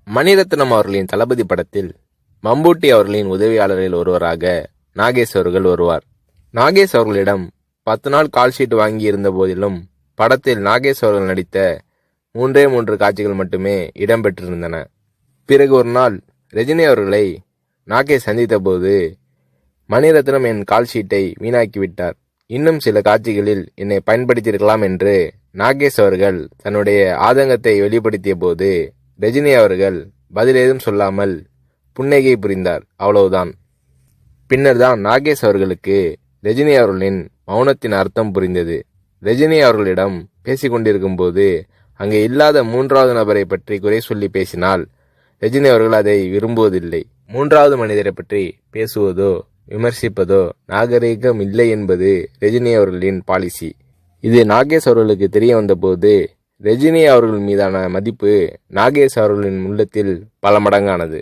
மணிரத்னம் அவர்களின் தளபதி படத்தில் மம்பூட்டி அவர்களின் உதவியாளரில் ஒருவராக நாகேஷ் அவர்கள் வருவார். நாகேஷ் அவர்களிடம் 10 நாள் கால்ஷீட் வாங்கி இருந்த போதிலும் படத்தில் நாகேஷ் அவர்கள் நடித்த 3 காட்சிகள் மட்டுமே இடம்பெற்றிருந்தன. பிறகு ஒரு நாள் ரஜினி அவர்களை நாகேஷ் சந்தித்த போது, மணிரத்னம் என் கால்ஷீட்டை வீணாக்கிவிட்டார், இன்னும் சில காட்சிகளில் என்னை பயன்படுத்தியிருக்கலாம் என்று நாகேஷ் அவர்கள் தன்னுடைய ஆதங்கத்தை வெளிப்படுத்திய போது, ரஜினி அவர்கள் பதில் ஏதும் சொல்லாமல் புன்னகை புரிந்தார். அவ்வளவுதான். பின்னர் தான் நாகேஷ் அவர்களுக்கு ரஜினி அவர்களின் மௌனத்தின் அர்த்தம் புரிந்தது. ரஜினி அவர்களிடம் பேசிக்கொண்டிருக்கும் போது அங்கே இல்லாத 3வது நபரை பற்றி குறை சொல்லி பேசினால் ரஜினி அவர்கள் அதை விரும்புவதில்லை. 3வது மனிதரை பற்றி பேசுவதோ விமர்சிப்பதோ நாகரீகம் இல்லை என்பது ரஜினி அவர்களின் பாலிசி. இது நாகேஷ் அவர்களுக்கு தெரிய வந்தபோது ரஜினி அவர்கள் மீதான மதிப்பு நாகேஷ் அவர்களின் உள்ளத்தில் பல மடங்கானது.